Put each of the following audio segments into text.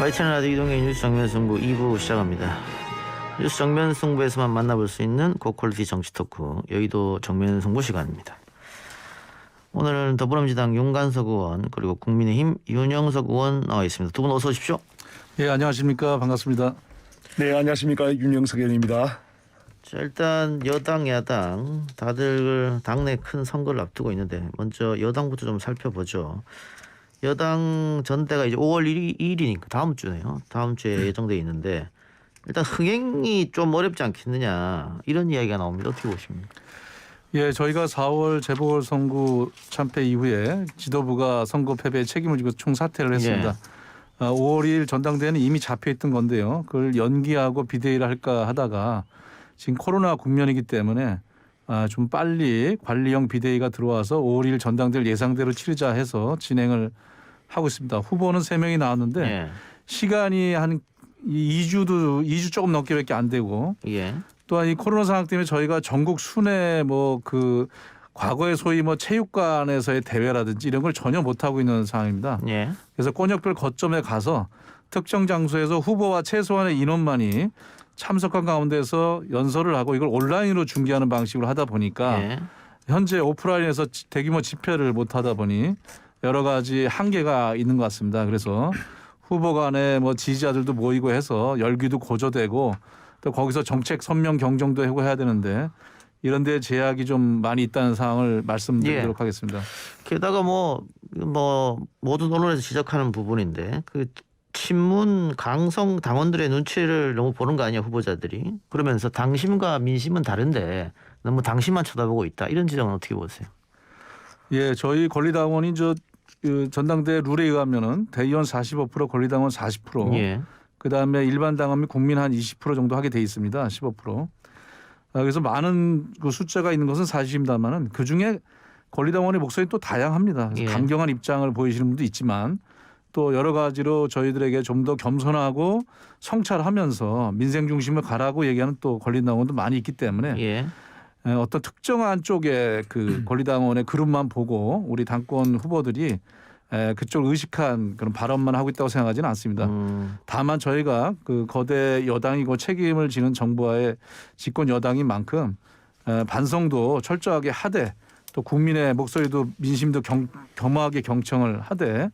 YTN 라디오 이동의 뉴스 정면 승부 2부 시작합니다. 뉴스 정면 승부에서만 만나볼 수 있는 고퀄리티 정치 토크 여의도 정면 승부 시간입니다. 오늘은 더불어민주당 윤관석 의원 그리고 국민의힘 윤영석 의원 나와 있습니다. 두 분 어서 오십시오. 예, 안녕하십니까. 반갑습니다. 네, 안녕하십니까. 윤영석 의원입니다. 자, 일단 여당 야당 다들 당내 큰 선거를 앞두고 있는데 먼저 여당부터 좀 살펴보죠. 여당 전대가 이제 5월 2일이니까 다음 주네요. 다음 주에 예정돼 있는데 일단 흥행이 좀 어렵지 않겠느냐 이런 이야기가 나옵니다. 어떻게 보십니까? 예, 저희가 4월 재보궐선거 참패 이후에 지도부가 선거 패배에 책임을 지고 총사퇴를 했습니다. 5월 2일 전당대회는 이미 잡혀있던 건데요. 그걸 연기하고 비대위를 할까 하다가 지금 코로나 국면이기 때문에 좀 빨리 관리형 비대위가 들어와서 5월 2일 전당대회를 예상대로 치르자 해서 진행을 하고 있습니다. 후보는 3명이 나왔는데 예. 시간이 한 2주 조금 넘게밖에 안 되고 예. 또한 이 코로나 상황 때문에 저희가 전국 순회 과거에 소위 체육관에서의 대회라든지 이런 걸 전혀 못 하고 있는 상황입니다. 예. 그래서 권역별 거점에 가서 특정 장소에서 후보와 최소한의 인원만이 참석한 가운데서 연설을 하고 이걸 온라인으로 중계하는 방식으로 하다 보니까 예. 현재 오프라인에서 대규모 집회를 못 하다 보니 여러 가지 한계가 있는 것 같습니다. 그래서 후보 간에 지지자들도 모이고 해서 열기도 고조되고 또 거기서 정책 선명 경정도 하고 해야 되는데 이런 데 제약이 좀 많이 있다는 상황을 말씀드리도록 하겠습니다. 게다가 모든 언론에서 지적하는 부분인데 그 친문 강성 당원들의 눈치를 너무 보는 거 아니야 후보자들이. 그러면서 당심과 민심은 다른데 너무 당심만 쳐다보고 있다. 이런 지적은 어떻게 보세요? 예, 저희 권리당원이 전당대회 룰에 의하면은 대의원 45%, 권리당원 40%, 예. 그다음에 일반 당원 및 국민 한 20% 정도 하게 돼 있습니다. 15%. 그래서 많은 숫자가 있는 것은 사실입니다만은 그 중에 권리당원의 목소리 또 다양합니다. 그래서 예. 강경한 입장을 보이시는 분도 있지만 또 여러 가지로 저희들에게 좀 더 겸손하고 성찰하면서 민생 중심을 가라고 얘기하는 또 권리당원도 많이 있기 때문에 예. 어떤 특정한 쪽의 권리당원의 그룹만 보고 우리 당권 후보들이 그쪽 의식한 그런 발언만 하고 있다고 생각하지는 않습니다. 다만 저희가 거대 여당이고 책임을 지는 정부와의 집권 여당인 만큼 반성도 철저하게 하되 또 국민의 목소리도 민심도 겸허하게 경청을 하되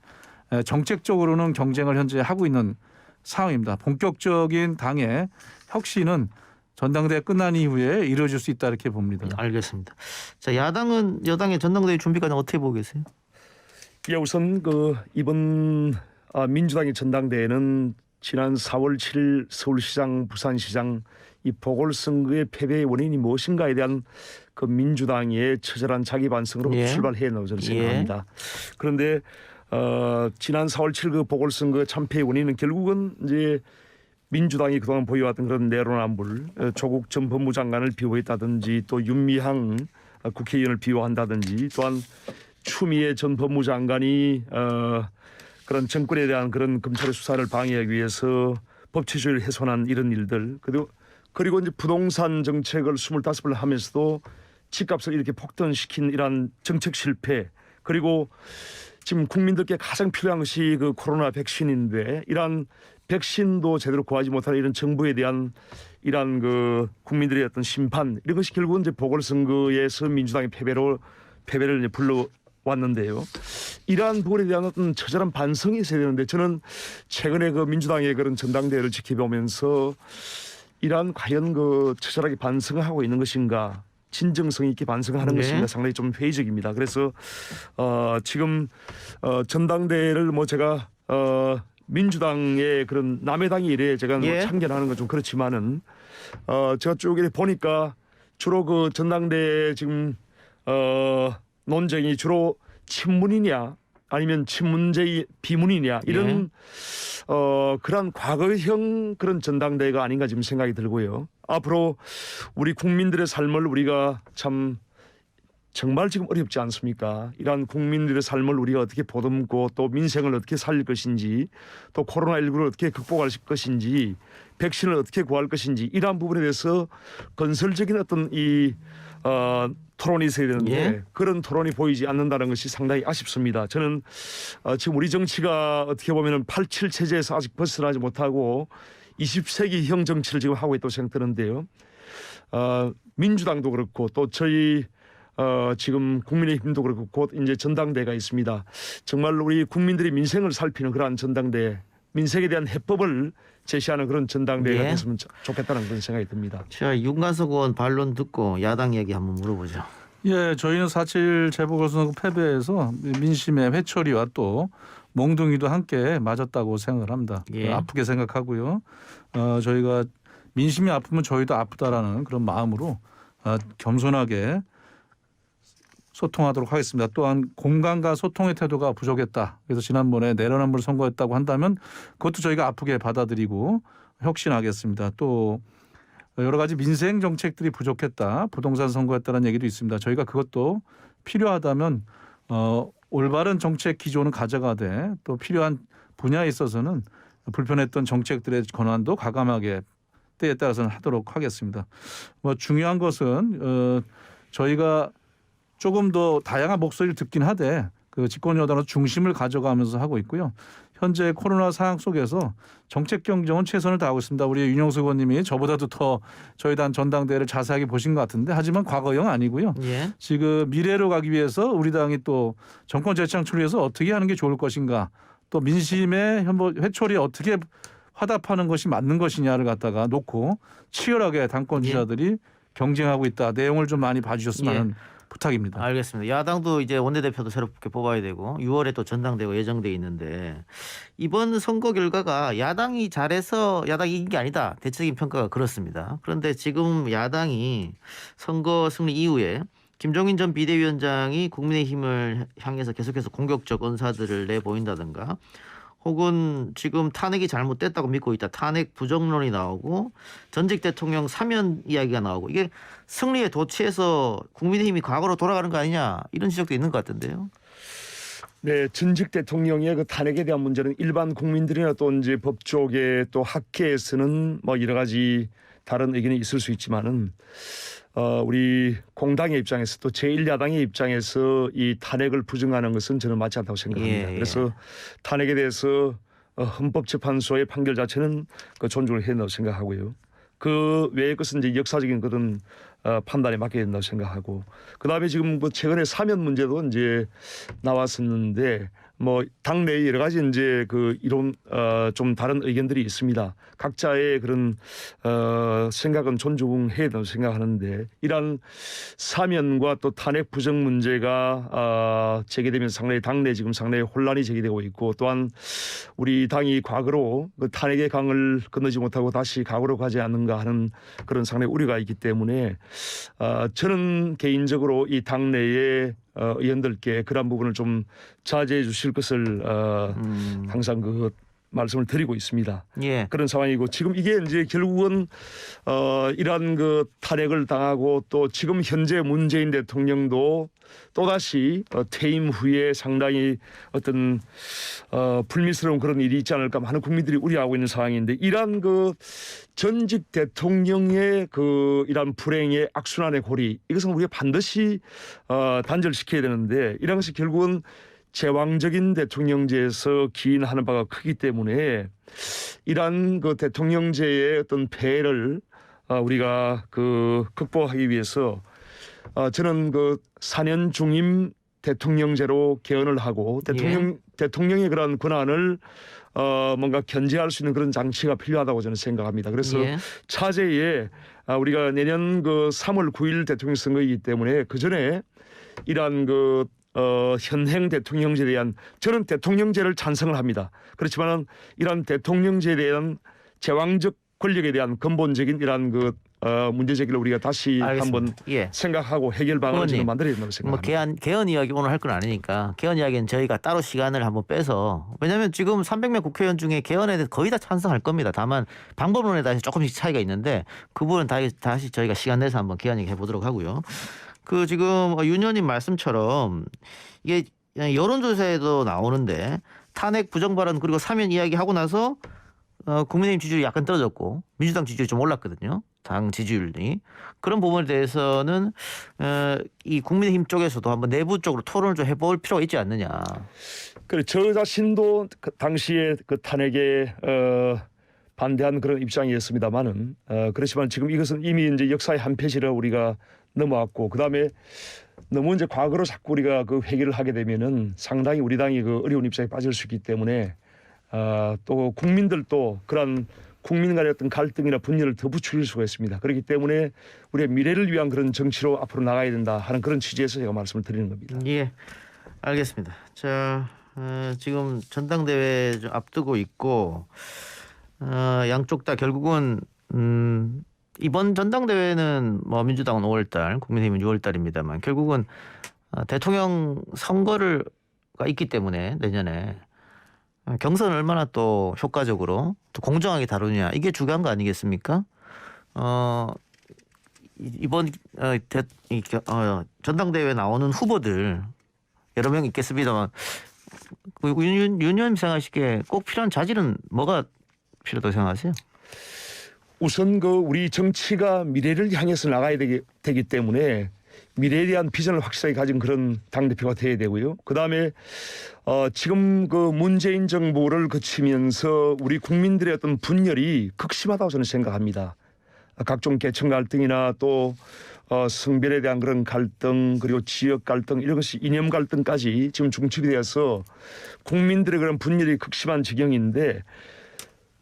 정책적으로는 경쟁을 현재 하고 있는 상황입니다. 본격적인 당의 혁신은 전당대회 끝난 이후에 이루어질 수 있다 이렇게 봅니다. 알겠습니다. 자, 야당은 여당의 전당대회 준비까지 어떻게 보고 계세요? 예, 우선 이번 민주당의 전당대회는 지난 4월 7일 서울시장, 부산시장 이 보궐선거의 패배의 원인이 무엇인가에 대한 민주당의 처절한 자기 반성으로 예. 출발해놓은 저는 생각합니다. 그런데 지난 4월 7일 보궐선거 참패의 원인은 결국은 이제 민주당이 그동안 보여왔던 그런 내로남불, 조국 전 법무장관을 비호했다든지 또 윤미향 국회의원을 비호한다든지 또한 추미애 전 법무장관이 그런 정권에 대한 그런 검찰의 수사를 방해하기 위해서 법치주의를 훼손한 이런 일들 그리고 이제 부동산 정책을 25번 하면서도 집값을 이렇게 폭등시킨 이러한 정책 실패 그리고 지금 국민들께 가장 필요한 것이 코로나 백신인데 이러한 백신도 제대로 구하지 못하는 이런 정부에 대한 이러한 국민들의 어떤 심판 이런 것이 결국은 이제 보궐선거에서 민주당의 패배를 이제 불러왔는데요. 이러한 부분에 대한 어떤 처절한 반성이 있어야 되는데 저는 최근에 민주당의 그런 전당대회를 지켜보면서 이러한 과연 처절하게 반성을 하고 있는 것인가 진정성 있게 반성을 하는 것인가 상당히 좀 회의적입니다. 그래서 지금 전당대회를 제가 민주당의 그런 남의 당이 이래 제가 참견하는 건 좀 그렇지만은 제가 쭉 이렇게 보니까 주로 전당대회 지금 논쟁이 주로 친문이냐 아니면 친문제의 비문이냐 이런 그런 과거형 그런 전당대회가 아닌가 지금 생각이 들고요. 앞으로 우리 국민들의 삶을 우리가 참 정말 지금 어렵지 않습니까? 이러한 국민들의 삶을 우리가 어떻게 보듬고 또 민생을 어떻게 살릴 것인지 또 코로나19를 어떻게 극복할 것인지 백신을 어떻게 구할 것인지 이러한 부분에 대해서 건설적인 어떤 토론이 있어야 되는데 예. 그런 토론이 보이지 않는다는 것이 상당히 아쉽습니다. 저는 지금 우리 정치가 어떻게 보면 87 체제에서 아직 벗어나지 못하고 20세기형 정치를 지금 하고 있다고 생각드는데요. 민주당도 그렇고 또 저희 지금 국민의힘도 그렇고 곧 이제 전당대회가 있습니다. 정말 우리 국민들이 민생을 살피는 그러한 전당대회, 민생에 대한 해법을 제시하는 그런 전당대회가 예. 됐으면 좋겠다는 그런 생각이 듭니다. 자, 윤관석 의원 반론 듣고 야당 얘기 한번 물어보죠. 예, 저희는 4.7 재보궐선거 패배에서 민심의 회초리와 또 몽둥이도 함께 맞았다고 생각을 합니다. 예. 아프게 생각하고요. 저희가 민심이 아프면 저희도 아프다라는 그런 마음으로 겸손하게 소통하도록 하겠습니다. 또한 공감과 소통의 태도가 부족했다. 그래서 지난번에 내로남불 선거했다고 한다면 그것도 저희가 아프게 받아들이고 혁신하겠습니다. 또 여러 가지 민생 정책들이 부족했다. 부동산 선거했다는 얘기도 있습니다. 저희가 그것도 필요하다면 올바른 정책 기조는 가져가되 또 필요한 분야에 있어서는 불편했던 정책들의 권한도 과감하게 때에 따라서는 하도록 하겠습니다. 중요한 것은 저희가 조금 더 다양한 목소리를 듣긴 하되 그 집권 여당은 중심을 가져가면서 하고 있고요. 현재 코로나 상황 속에서 정책 경쟁은 최선을 다하고 있습니다. 우리 윤영수 의원님이 저보다도 더 저희 당 전당대회를 자세하게 보신 것 같은데 하지만 과거형 아니고요. 예. 지금 미래로 가기 위해서 우리 당이 또 정권 재창출을 위해서 어떻게 하는 게 좋을 것인가 또 민심의 회초리에 어떻게 화답하는 것이 맞는 것이냐를 갖다가 놓고 치열하게 당권 지지자들이 경쟁하고 있다. 내용을 좀 많이 봐주셨으면 하는 부탁입니다. 알겠습니다. 야당도 이제 원내대표도 새롭게 뽑아야 되고 6월에 또 전당대회가 예정돼 있는데 이번 선거 결과가 야당이 잘해서 야당이 이긴 게 아니다. 대체적인 평가가 그렇습니다. 그런데 지금 야당이 선거 승리 이후에 김종인 전 비대위원장이 국민의힘을 향해서 계속해서 공격적 언사들을 내보인다든가 혹은 지금 탄핵이 잘못됐다고 믿고 있다. 탄핵 부정론이 나오고 전직 대통령 사면 이야기가 나오고 이게 승리에 도취해서 국민의힘이 과거로 돌아가는 거 아니냐 이런 지적도 있는 것 같은데요. 네, 전직 대통령의 그 탄핵에 대한 문제는 일반 국민들이나 또 이제 법조계 또 학계에서는 뭐 여러 가지 다른 의견이 있을 수 있지만은 우리 공당의 입장에서 또 제1야당의 입장에서 이 탄핵을 부정하는 것은 저는 맞지 않다고 생각합니다. 예. 그래서 탄핵에 대해서 헌법재판소의 판결 자체는 그 존중을 해야 된다고 생각하고요. 그 외의 것은 이제 역사적인 그런 판단에 맡겨야 된다고 생각하고 그다음에 지금 뭐 최근에 사면 문제도 이제 나왔었는데 뭐 당내에 여러 가지 이제 그 이론 좀 다른 의견들이 있습니다. 각자의 그런 생각은 존중해야 된다고 생각하는데 이러한 사면과 또 탄핵 부정 문제가 제기되면서 상당히 당내 지금 상당히 혼란이 제기되고 있고 또한 우리 당이 과거로 그 탄핵의 강을 건너지 못하고 다시 과거로 가지 않는가 하는 그런 상당히 우려가 있기 때문에 저는 개인적으로 이 당내에 의원들께 그런 부분을 좀 자제해 주실 것을 항상 그 말씀을 드리고 있습니다. 예. 그런 상황이고 지금 이게 이제 결국은 이러한 그 탄핵을 당하고 또 지금 현재 문재인 대통령도 또다시 퇴임 후에 상당히 어떤 불미스러운 그런 일이 있지 않을까 하는 국민들이 우려하고 있는 상황인데 이러한 그 전직 대통령의 그 이러한 불행의 악순환의 고리 이것은 우리가 반드시 단절시켜야 되는데 이런 것이 결국은 제왕적인 대통령제에서 기인하는 바가 크기 때문에 이러한 그 대통령제의 어떤 폐해를 우리가 그 극복하기 위해서 저는 그 4년 중임 대통령제로 개헌을 하고 대통령의 그런 권한을 뭔가 견제할 수 있는 그런 장치가 필요하다고 저는 생각합니다. 그래서 차제에 우리가 내년 그 3월 9일 대통령 선거이기 때문에 그 전에 이러한 그 현행 대통령제에 대한 저는 대통령제를 찬성을 합니다. 그렇지만은 이러한 대통령제에 대한 제왕적 권력에 대한 근본적인 이러한 그 문제 제기를 우리가 다시 한번 생각하고 해결 방안을 저는 만들어야 된다고 생각합니다. 뭐 개헌 이야기 오늘 할 건 아니니까 개헌 이야기는 저희가 따로 시간을 한번 빼서 왜냐하면 지금 300명 국회의원 중에 개헌에 대해서 거의 다 찬성할 겁니다. 다만 방법론에 대해서 조금씩 차이가 있는데 그 부분은 다시 저희가 시간 내서 한번 개헌 얘기 해보도록 하고요. 그 지금 윤 의원님 말씀처럼 이게 여론조사에도 나오는데 탄핵 부정 발언 그리고 사면 이야기 하고 나서 국민의힘 지지율이 약간 떨어졌고 민주당 지지율이 좀 올랐거든요. 당 지지율이. 그런 부분에 대해서는 이 국민의힘 쪽에서도 한번 내부적으로 토론을 좀 해볼 필요가 있지 않느냐. 그래 저 자신도 그 당시에 그 탄핵에 반대한 그런 입장이었습니다만은 그렇지만 지금 이것은 이미 이제 역사의 한 페이지를 우리가 넘어왔고 그다음에 너무 이제 과거로 자꾸 우리가 그 회귀를 하게 되면은 상당히 우리 당이 그 어려운 입장에 빠질 수 있기 때문에 또 국민들도 그런 국민 간의 어떤 갈등이나 분열을 더 부추길 수가 있습니다. 그렇기 때문에 우리의 미래를 위한 그런 정치로 앞으로 나가야 된다 하는 그런 취지에서 제가 말씀을 드리는 겁니다. 예, 알겠습니다. 자, 지금 전당대회 좀 앞두고 있고 양쪽 다 결국은 이번 전당대회는 뭐 민주당은 5월달, 국민의힘은 6월달입니다만 결국은 대통령 선거가 있기 때문에 내년에 경선을 얼마나 또 효과적으로 또 공정하게 다루냐 이게 중요한 거 아니겠습니까? 이번 전당대회에 나오는 후보들 여러 명 있겠습니다만 윤 의원님 생각하시기에 꼭 필요한 자질은 뭐가 필요하다고 생각하세요? 우선 그 우리 정치가 미래를 향해서 나가야 되기 때문에 미래에 대한 비전을 확실하게 가진 그런 당대표가 돼야 되고요. 그다음에 지금 그 문재인 정부를 거치면서 우리 국민들의 어떤 분열이 극심하다고 저는 생각합니다. 각종 계층 갈등이나 또 성별에 대한 그런 갈등 그리고 지역 갈등 이런 것이 이념 갈등까지 지금 중첩이 되어서 국민들의 그런 분열이 극심한 지경인데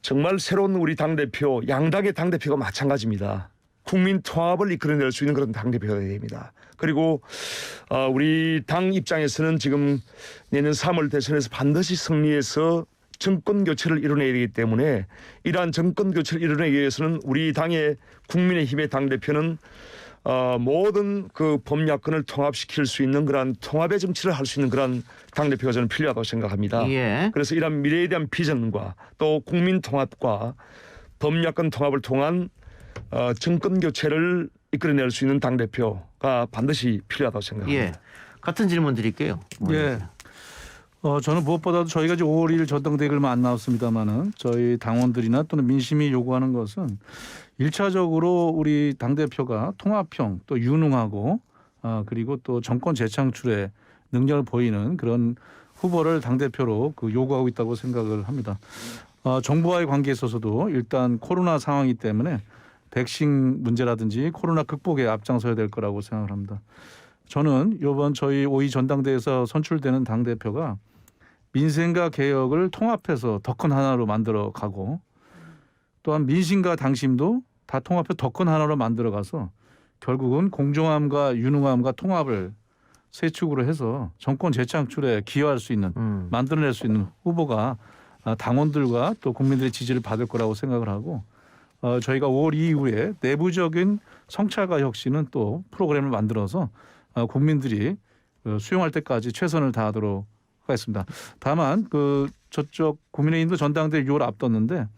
정말 새로운 우리 당대표 양당의 당대표가 마찬가지입니다. 국민 통합을 이끌어낼 수 있는 그런 당대표가 되어야 됩니다. 그리고 우리 당 입장에서는 지금 내년 3월 대선에서 반드시 승리해서 정권 교체를 이뤄내야 되기 때문에 이러한 정권 교체를 이뤄내기 위해서는 우리 당의 국민의힘의 당대표는 모든 그 범야권을 통합시킬 수 있는 그러한 통합의 정치를 할 수 있는 그러한 당대표가 저는 필요하다고 생각합니다. 예. 그래서 이러한 미래에 대한 비전과 또 국민 통합과 범야권 통합을 통한 정권 교체를 이끌어낼 수 있는 당대표가 반드시 필요하다고 생각합니다. 예. 같은 질문 드릴게요. 예. 저는 무엇보다도 저희가 이제 5월 1일 전당대회를 안 나왔습니다만은 저희 당원들이나 또는 민심이 요구하는 것은 1차적으로 우리 당대표가 통합형 또 유능하고 그리고 또 정권 재창출에 능력을 보이는 그런 후보를 당대표로 요구하고 있다고 생각을 합니다. 정부와의 관계에 있어서도 일단 코로나 상황이기 때문에 백신 문제라든지 코로나 극복에 앞장서야 될 거라고 생각을 합니다. 저는 이번 저희 5.2 전당대회에서 선출되는 당대표가 민생과 개혁을 통합해서 더 큰 하나로 만들어 가고 또한 민심과 당심도 다 통합해 더 큰 하나로 만들어 가서 결국은 공정함과 유능함과 통합을 세 축으로 해서 정권 재창출에 기여할 수 있는 만들어낼 수 있는 후보가 당원들과 또 국민들의 지지를 받을 거라고 생각을 하고 저희가 5월 이후에 내부적인 성찰과 혁신은 또 프로그램을 만들어서 국민들이 수용할 때까지 최선을 다하도록 하겠습니다. 다만 저쪽 국민의힘도 전당대회 6월 앞뒀는데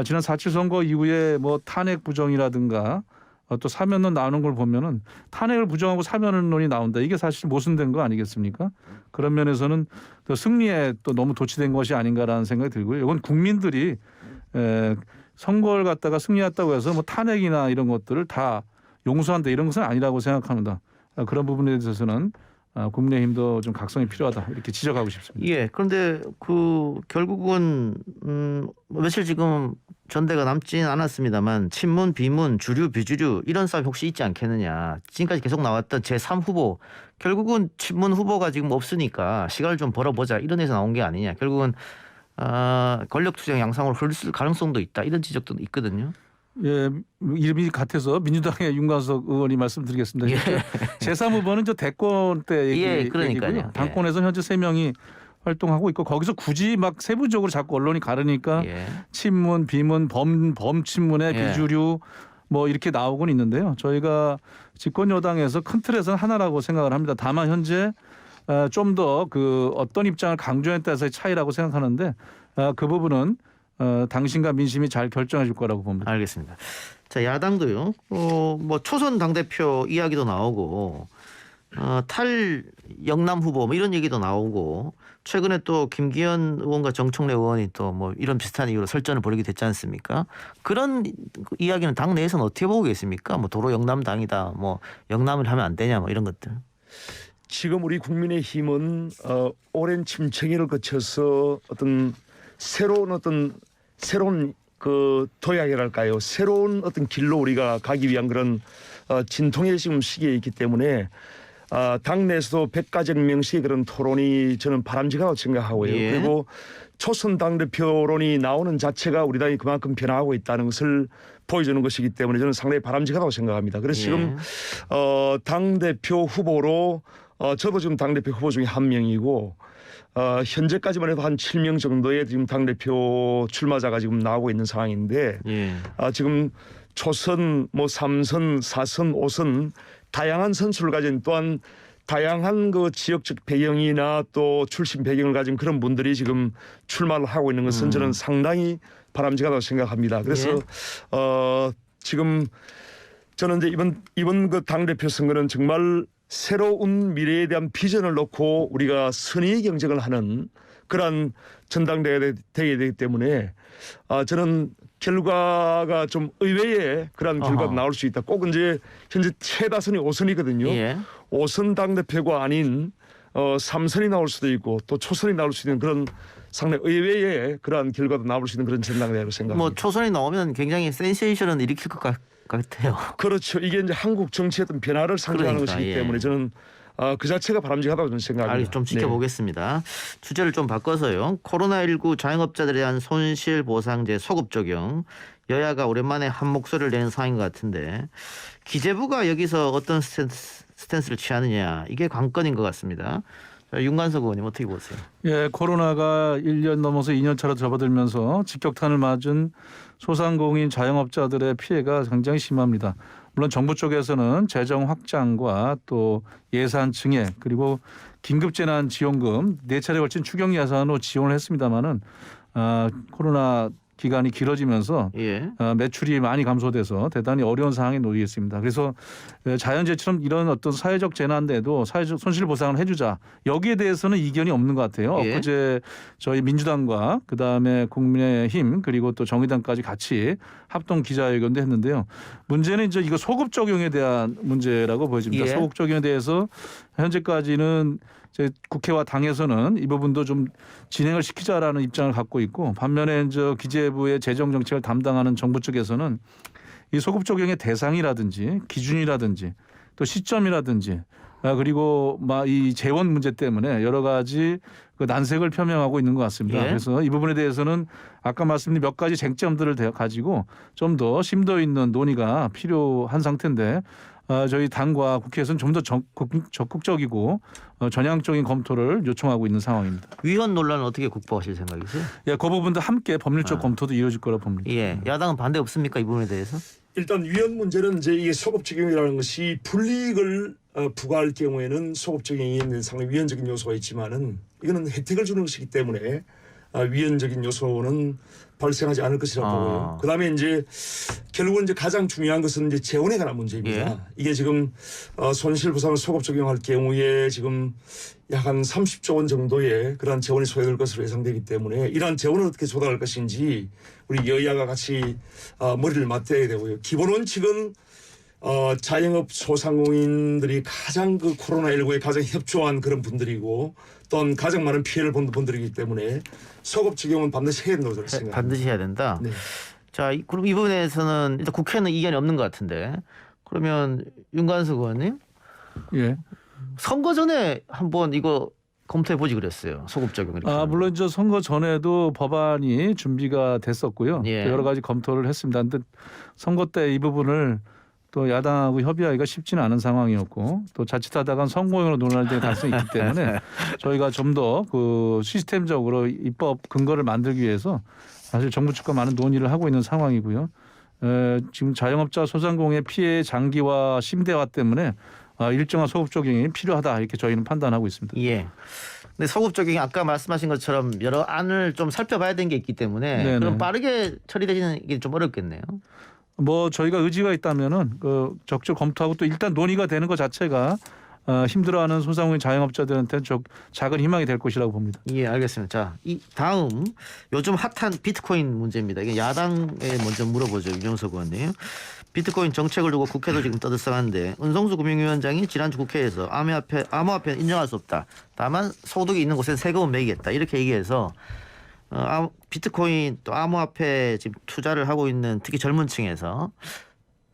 지난 4.7 선거 이후에 뭐 탄핵 부정이라든가 또 사면론 나오는 걸 보면은 탄핵을 부정하고 사면론이 나온다. 이게 사실 모순된 거 아니겠습니까? 그런 면에서는 또 승리에 또 너무 도취된 것이 아닌가라는 생각이 들고요. 이건 국민들이 선거를 갖다가 승리했다고 해서 뭐 탄핵이나 이런 것들을 다 용서한다 이런 것은 아니라고 생각합니다. 그런 부분에 대해서는 국민의힘도 좀 각성이 필요하다 이렇게 지적하고 싶습니다. 예. 그런데 결국은 며칠 지금 전대가 남지는 않았습니다만 친문, 비문, 주류, 비주류 이런 싸움이 혹시 있지 않겠느냐. 지금까지 계속 나왔던 제3후보 결국은 친문 후보가 지금 없으니까 시간을 좀 벌어보자 이런 데서 나온 게 아니냐. 결국은 권력투쟁 양상으로 흘렀을 가능성도 있다 이런 지적도 있거든요. 예, 이름이 같아서 민주당의 윤관석 의원이 말씀드리겠습니다. 예. 제3후보는 저 대권 때 예, 그러니까요. 얘기고요. 당권에서 현재 3명이 활동하고 있고 거기서 굳이 막 세부적으로 자꾸 언론이 가르니까 예. 친문, 비문, 범친문의 예. 비주류 뭐 이렇게 나오곤 있는데요. 저희가 집권 여당에서 큰 틀에서는 하나라고 생각을 합니다. 다만 현재 좀 더 어떤 입장을 강조했다에 따라서의 차이라고 생각하는데 그 부분은 당신과 민심이 잘 결정해 줄 거라고 봅니다. 알겠습니다. 자, 야당도요. 뭐 초선 당대표 이야기도 나오고 탈 영남 후보 뭐 이런 얘기도 나오고 최근에 또 김기현 의원과 정청래 의원이 또 뭐 이런 비슷한 이유로 설전을 벌이게 됐지 않습니까? 그런 이야기는 당 내에서는 어떻게 보고 계십니까? 뭐 도로 영남당이다, 뭐 영남을 하면 안 되냐, 뭐 이런 것들. 지금 우리 국민의힘은 오랜 침체기를 거쳐서 어떤 새로운 그 도약이랄까요? 새로운 어떤 길로 우리가 가기 위한 그런 진통의 지금 시기에 있기 때문에 당내에서도 백가정명식의 그런 토론이 저는 바람직하다고 생각하고요. 예. 그리고 초선 당대표론이 나오는 자체가 우리 당이 그만큼 변화하고 있다는 것을 보여주는 것이기 때문에 저는 상당히 바람직하다고 생각합니다. 그래서 지금 당대표 후보로 저도 지금 당대표 후보 중에 한 명이고 현재까지만 해도 한 7명 정도의 지금 당대표 출마자가 지금 나오고 있는 상황인데 지금 초선, 뭐 3선, 4선, 5선 다양한 선수를 가진 또한 다양한 그 지역적 배경이나 또 출신 배경을 가진 그런 분들이 지금 출마를 하고 있는 것은 저는 상당히 바람직하다고 생각합니다. 그래서 지금 저는 이제 이번 그 당대표 선거는 정말 새로운 미래에 대한 비전을 놓고 우리가 선의 경쟁을 하는 그러한 전당대회가 되기 때문에 저는 결과가 좀 의외의 그런 결과가 나올 수 있다. 꼭 이제 현재 최다선이 5선이거든요. 예. 5선 당대표가 아닌 3선이 나올 수도 있고 또 초선이 나올 수 있는 그런 상당히 의외의 그러한 결과도 나올 수 있는 그런 전당대회로 생각합니다. 뭐 초선이 나오면 굉장히 센세이션을 일으킬 것 같아요. 그렇죠. 이게 이제 한국 정치의 어떤 변화를 상징하는 그러니까, 것이기 예. 때문에 저는 그 자체가 바람직하다고 저는 생각합니다. 좀 지켜보겠습니다. 주제를 좀 바꿔서요. 코로나19 자영업자들에 대한 손실보상제 소급 적용. 여야가 오랜만에 한 목소리를 내는 상황인 것 같은데 기재부가 여기서 어떤 스탠스를 취하느냐 이게 관건인 것 같습니다. 자, 윤관석 의원님 어떻게 보세요? 예, 코로나가 1년 넘어서 2년 차로 접어들면서 직격탄을 맞은 소상공인 자영업자들의 피해가 굉장히 심합니다. 물론 정부 쪽에서는 재정 확장과 또 예산 증액 그리고 긴급재난지원금 4차례 걸친 추경 예산으로 지원을 했습니다마는 코로나 기간이 길어지면서 매출이 많이 감소돼서 대단히 어려운 상황에 놓여 있습니다. 그래서 자연재해처럼 이런 어떤 사회적 재난에도 사회적 손실보상을 해주자 여기에 대해서는 이견이 없는 것 같아요. 엊그제 저희 민주당과 그다음에 국민의힘 그리고 또 정의당까지 같이 합동 기자회견도 했는데요. 문제는 이제 이거 소급 적용에 대한 문제라고 보여집니다. 소급 적용에 대해서 현재까지는 국회와 당에서는 이 부분도 좀 진행을 시키자라는 입장을 갖고 있고 반면에 이제 기재부의 재정 정책을 담당하는 정부 쪽에서는 이 소급 적용의 대상이라든지 기준이라든지 또 시점이라든지 그리고 이 재원 문제 때문에 여러 가지 그 난색을 표명하고 있는 것 같습니다. 그래서 이 부분에 대해서는 아까 말씀드린 몇 가지 쟁점들을 가지고 좀 더 심도 있는 논의가 필요한 상태인데 저희 당과 국회에서는 좀 더 적극적이고 전향적인 검토를 요청하고 있는 상황입니다. 위헌 논란은 어떻게 극복하실 생각이세요? 예, 그 부분도 함께 법률적 검토도 이루어질 거라 봅니다. 예, 야당은 반대 없습니까 이 부분에 대해서? 일단 위헌 문제는 이제 이게 소급 적용이라는 것이 불이익을 부과할 경우에는 소급 적용이 있는 상당히 위헌적인 요소가 있지만은 이거는 혜택을 주는 것이기 때문에 위헌적인 요소는 발생하지 않을 것이라고 보고요. 그다음에 이제 결국은 이제 가장 중요한 것은 이제 재원에 관한 문제입니다. 이게 지금 손실보상을 소급 적용할 경우에 지금 약 한 30조 원 정도의 그러한 재원이 소요될 것으로 예상되기 때문에 이러한 재원을 어떻게 조달할 것인지 우리 여야가 같이 머리를 맞대야 되고요. 기본 원칙은 자영업 소상공인들이 가장 그 코로나19에 가장 협조한 그런 분들이고 또한 가장 많은 피해를 본 분들이기 때문에 소급 적용은 반드시 해야 된다고 저는 생각합니다. 반드시 해야 된다. 네. 자, 그럼 이 부분에서는 일단 국회는 이견이 없는 것 같은데 그러면 윤관석 의원님, 선거 전에 한번 이거 검토해 보지 그랬어요. 소급 적용 이렇게. 물론 저 선거 전에도 법안이 준비가 됐었고요. 여러 가지 검토를 했습니다. 근데 선거 때 이 부분을 또 야당하고 협의하기가 쉽지는 않은 상황이었고 또 자칫하다간 선거용으로 논의될 가능성이 있기 때문에 저희가 좀 더 그 시스템적으로 입법 근거를 만들기 위해서 사실 정부 측과 많은 논의를 하고 있는 상황이고요. 지금 자영업자 소상공인의 피해 장기화 심대화 때문에 일정한 소급 적용이 필요하다 이렇게 저희는 판단하고 있습니다. 예. 근데 소급 적용이 아까 말씀하신 것처럼 여러 안을 좀 살펴봐야 되는 게 있기 때문에 그럼 빠르게 처리되지는 이게 좀 어렵겠네요. 뭐 저희가 의지가 있다면은 그 적극 검토하고 또 일단 논의가 되는 것 자체가 힘들어하는 소상공인 자영업자들한테는 작은 희망이 될 것이라고 봅니다. 예, 알겠습니다. 자, 이 다음 요즘 핫한 비트코인 문제입니다. 이게 야당에 먼저 물어보죠, 윤정석 의원님. 비트코인 정책을 두고 국회도 지금 떠들썩한데 은성수 금융위원장이 지난주 국회에서 암호화폐는 인정할 수 없다. 다만 소득이 있는 곳에 세금은 매기겠다. 이렇게 얘기해서 비트코인 또 암호화폐 지금 투자를 하고 있는 특히 젊은 층에서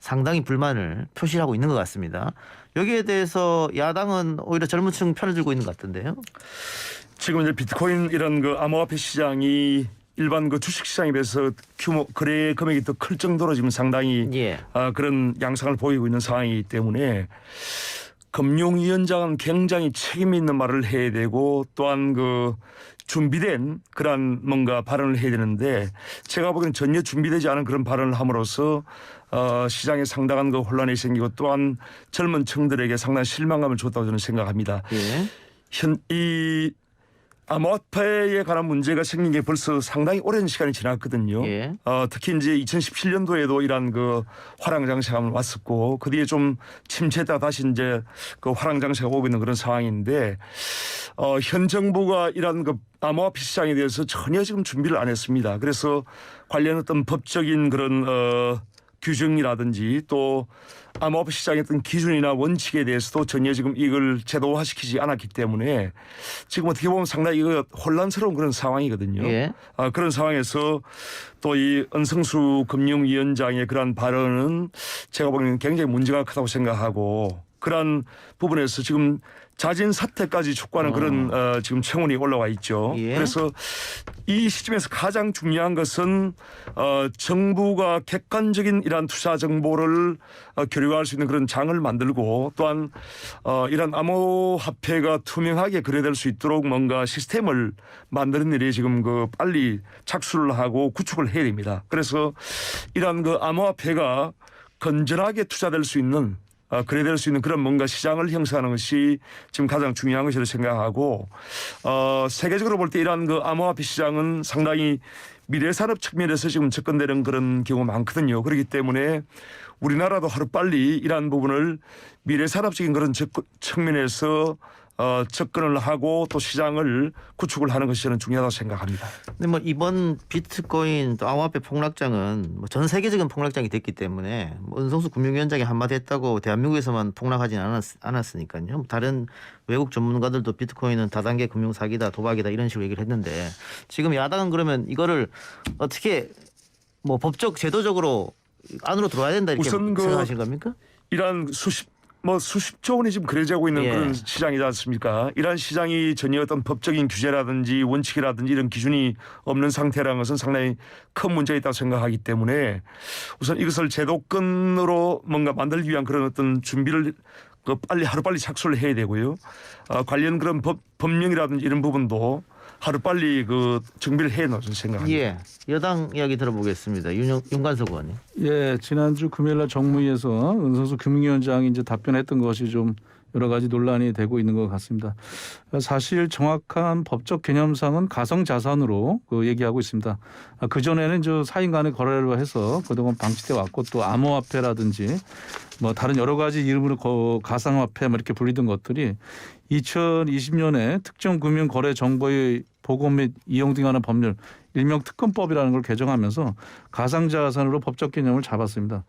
상당히 불만을 표시하고 있는 것 같습니다. 여기에 대해서 야당은 오히려 젊은 층 편을 들고 있는 것 같은데요. 지금 이제 비트코인 이런 그 암호화폐 시장이 일반 그 주식 시장에 비해서 규모 거래 금액이 더 클 정도로 지금 상당히 예. 그런 양상을 보이고 있는 상황이기 때문에 금융위원장은 굉장히 책임 있는 말을 해야 되고 또한 그 준비된 그런 뭔가 발언을 해야 되는데 제가 보기에는 전혀 준비되지 않은 그런 발언을 함으로써 시장에 상당한 그 혼란이 생기고 또한 젊은 층들에게 상당한 실망감을 줬다고 저는 생각합니다. 예. 이 암호화폐에 관한 문제가 생긴 게 벌써 상당히 오랜 시간이 지났거든요. 예. 특히 이제 2017년도에도 이런 그 화랑장세가 왔었고 그 뒤에 좀 침체했다가 다시 이제 그 화랑장세가 오고 있는 그런 상황인데 현 정부가 이런 그 암호화폐 시장에 대해서 전혀 지금 준비를 안 했습니다. 그래서 관련 어떤 법적인 그런 규정이라든지 또 암호화폐 시장의 어떤 기준이나 원칙에 대해서도 전혀 지금 이걸 제도화시키지 않았기 때문에 지금 어떻게 보면 상당히 이거 혼란스러운 그런 상황이거든요. 예. 그런 상황에서 또 이 은성수 금융위원장의 그러한 발언은 제가 보기에는 굉장히 문제가 크다고 생각하고 그러한 부분에서 지금 자진 사퇴까지 촉구하는 그런 지금 청원이 올라와 있죠. 예. 그래서 이 시점에서 가장 중요한 것은 정부가 객관적인 이러한 투자 정보를 교류할 수 있는 그런 장을 만들고 또한 이런 암호화폐가 투명하게 거래될 수 있도록 뭔가 시스템을 만드는 일이 지금 그 빨리 착수를 하고 구축을 해야 됩니다. 그래서 이러한 그 암호화폐가 건전하게 투자될 수 있는 거래될 수 있는 그런 뭔가 시장을 형성하는 것이 지금 가장 중요한 것이라고 생각하고 세계적으로 볼 때 이러한 그 암호화폐 시장은 상당히 미래산업 측면에서 지금 접근되는 그런 경우가 많거든요. 그렇기 때문에 우리나라도 하루빨리 이러한 부분을 미래산업적인 그런 측면에서 접근을 하고 또 시장을 구축을 하는 것이 저는 중요하다고 생각합니다. 근데 뭐 이번 비트코인 또 암호화폐 폭락장은 뭐 전 세계적인 폭락장이 됐기 때문에 뭐 은성수 금융위원장이 한마디 했다고 대한민국에서만 폭락하진 않았으니까요. 다른 외국 전문가들도 비트코인은 다단계 금융 사기다, 도박이다 이런 식으로 얘기를 했는데 지금 야당은 그러면 이거를 어떻게 뭐 법적 제도적으로 안으로 들어와야 된다 이렇게 우선 생각하신 겁니까? 이러한 수십조 원이 지금 거래되고 있는 예. 그런 시장이지 않습니까? 이러한 시장이 전혀 어떤 법적인 규제라든지 원칙이라든지 이런 기준이 없는 상태라는 것은 상당히 큰 문제가 있다고 생각하기 때문에 우선 이것을 제도권으로 뭔가 만들기 위한 그런 어떤 준비를 하루빨리 착수를 해야 되고요. 관련 그런 법령이라든지 이런 부분도 하루빨리 그 정비를 해야 된다고 생각합니다. 예, 여당 이야기 들어보겠습니다. 윤관석 의원님. 예, 지난주 금요일날 정무위에서 은성수 금융위원장이 이제 답변했던 것이 좀 여러 가지 논란이 되고 있는 것 같습니다. 사실 정확한 법적 개념상은 가상자산으로 얘기하고 있습니다. 그 전에는 저 사인 간의 거래로 해서 그동안 방치돼 왔고 또 암호화폐라든지 뭐 다른 여러 가지 이름으로 가상화폐 뭐 이렇게 불리던 것들이 2020년에 특정 금융 거래 정보의 보고 및 이용 등하는 법률 일명 특검법이라는 걸 개정하면서 가상자산으로 법적 개념을 잡았습니다.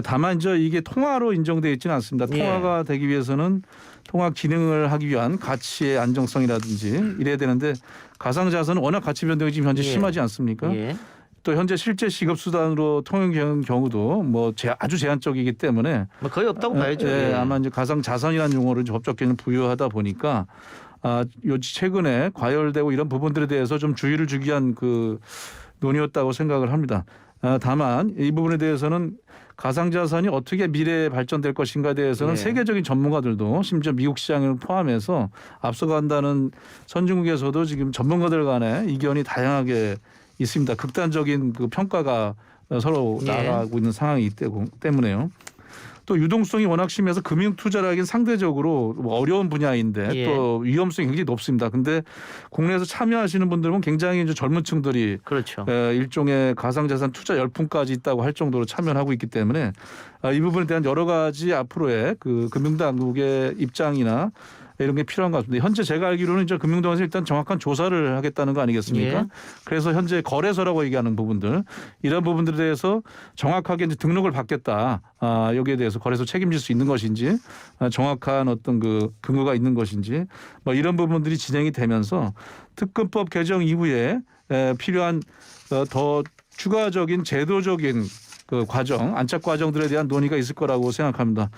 다만 이제 이게 통화로 인정되어 있지는 않습니다. 통화가 되기 위해서는 통화 기능을 하기 위한 가치의 안정성이라든지 이래야 되는데 가상자산은 워낙 가치 변동이 지금 현재 심하지 않습니까? 예. 또 현재 실제 지급 수단으로 통용되는 경우도 뭐 아주 제한적이기 때문에 뭐 거의 없다고 봐야죠. 예, 아마 이제 가상자산이라는 용어를 법적 개념을 부여하다 보니까 최근에 과열되고 이런 부분들에 대해서 좀 주의를 주기 위한 그 논의였다고 생각을 합니다. 다만 이 부분에 대해서는 가상자산이 어떻게 미래에 발전될 것인가에 대해서는 세계적인 전문가들도 심지어 미국 시장을 포함해서 앞서간다는 선진국에서도 지금 전문가들 간의 이견이 다양하게 있습니다. 극단적인 그 평가가 서로 나아가고 있는 상황이기 때문에요. 또 유동성이 워낙 심해서 금융 투자라기는 상대적으로 뭐 어려운 분야인데 예. 또 위험성이 굉장히 높습니다. 근데 국내에서 참여하시는 분들은 굉장히 이제 젊은 층들이 그렇죠. 일종의 가상자산 투자 열풍까지 있다고 할 정도로 참여를 하고 있기 때문에 이 부분에 대한 여러 가지 앞으로의 그 금융당국의 입장이나 이런 게 필요한 것 같습니다. 현재 제가 알기로는 이제 금융당에서 일단 정확한 조사를 하겠다는 거 아니겠습니까? 예. 그래서 현재 거래소라고 얘기하는 부분들 이런 부분들에 대해서 정확하게 이제 등록을 받겠다. 여기에 대해서 거래소 책임질 수 있는 것인지 정확한 어떤 그 근거가 있는 것인지 뭐 이런 부분들이 진행이 되면서 특검법 개정 이후에 필요한 더 추가적인 제도적인 그 과정, 안착 과정들에 대한 논의가 있을 거라고 생각합니다.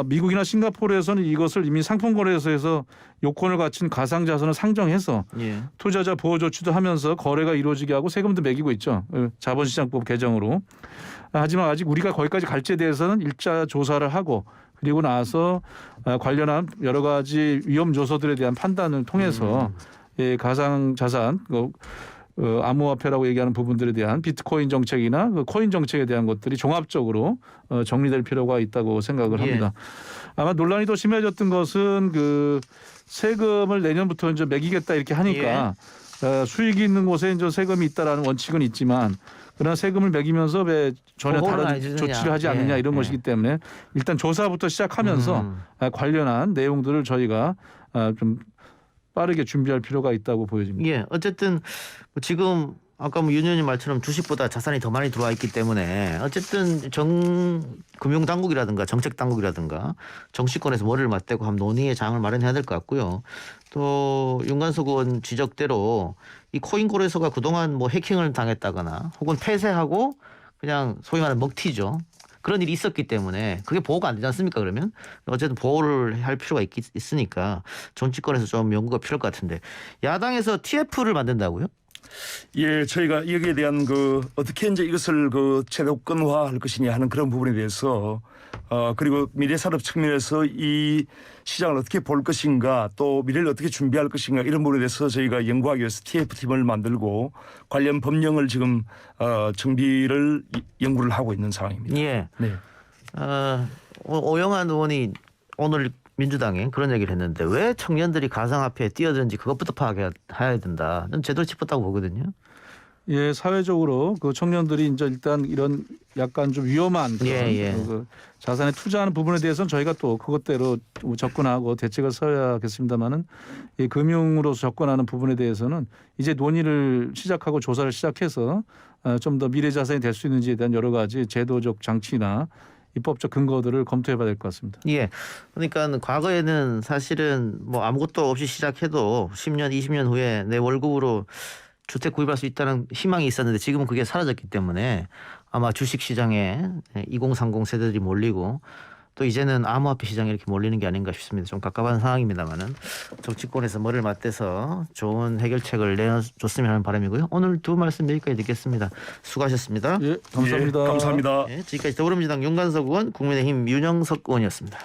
미국이나 싱가포르에서는 이것을 이미 상품거래소에서 요건을 갖춘 가상자산을 상정해서 예. 투자자 보호 조치도 하면서 거래가 이루어지게 하고 세금도 매기고 있죠. 자본시장법 개정으로. 하지만 아직 우리가 거기까지 갈지에 대해서는 1차 조사를 하고 그리고 나서 관련한 여러 가지 위험 요소들에 대한 판단을 통해서 가상자산 암호화폐라고 얘기하는 부분들에 대한 비트코인 정책이나 그 코인 정책에 대한 것들이 종합적으로 정리될 필요가 있다고 생각을 합니다. 아마 논란이 더 심해졌던 것은 그 세금을 내년부터 이제 매기겠다 이렇게 하니까 수익이 있는 곳에 이제 세금이 있다라는 원칙은 있지만 그러나 세금을 매기면서 왜 전혀 다른 조치를 하지 않느냐 이런 것이기 때문에 일단 조사부터 시작하면서 관련한 내용들을 저희가 좀 빠르게 준비할 필요가 있다고 보여집니다. 예, 어쨌든 지금 아까 뭐 윤 의원님 말처럼 주식보다 자산이 더 많이 들어와 있기 때문에 어쨌든 금융당국이라든가 정책당국이라든가 정치권에서 머리를 맞대고 한 논의의 장을 마련해야 될 것 같고요. 또 윤관석 의원 지적대로 이 코인 거래소가 그동안 뭐 해킹을 당했다거나 혹은 폐쇄하고 그냥 소위 말하는 먹튀죠. 그런 일이 있었기 때문에 그게 보호가 안 되지 않습니까? 그러면 어쨌든 보호를 할 필요가 있으니까 정치권에서 좀 연구가 필요할 것 같은데 야당에서 TF를 만든다고요? 예, 저희가 여기에 대한 그 어떻게 이제 이것을 그 제도권화할 것이냐 하는 그런 부분에 대해서 그리고 미래산업 측면에서 이 시장을 어떻게 볼 것인가 또 미래를 어떻게 준비할 것인가 이런 부분에 대해서 저희가 연구하기 위해서 TF팀을 만들고 관련 법령을 지금 정비를 연구를 하고 있는 상황입니다. 예. 네. 오영환 의원이 오늘 민주당에 그런 얘기를 했는데 왜 청년들이 가상화폐에 뛰어드는지 그것부터 파악해야 된다. 저는 제대로 짚었다고 보거든요. 예, 사회적으로 그 청년들이 이제 일단 이런 약간 좀 위험한 그런 그 자산에 투자하는 부분에 대해서는 저희가 또 그것대로 접근하고 대책을 써야겠습니다만은 이 금융으로서 접근하는 부분에 대해서는 이제 논의를 시작하고 조사를 시작해서 좀 더 미래 자산이 될 수 있는지에 대한 여러 가지 제도적 장치나 입법적 근거들을 검토해봐야 될 것 같습니다. 예. 그러니까 과거에는 사실은 뭐 아무것도 없이 시작해도 10년, 20년 후에 내 월급으로 주택 구입할 수 있다는 희망이 있었는데 지금은 그게 사라졌기 때문에 아마 주식 시장에 2030 세대들이 몰리고 또 이제는 암호화폐 시장에 이렇게 몰리는 게 아닌가 싶습니다. 좀 갑갑한 상황입니다만은 정치권에서 머리를 맞대서 좋은 해결책을 내줬으면 하는 바람이고요. 오늘 두 말씀 여기까지 듣겠습니다. 수고하셨습니다. 예, 감사합니다. 예, 감사합니다. 지금까지 더불어민주당 윤관석 의원, 국민의힘 윤영석 의원이었습니다.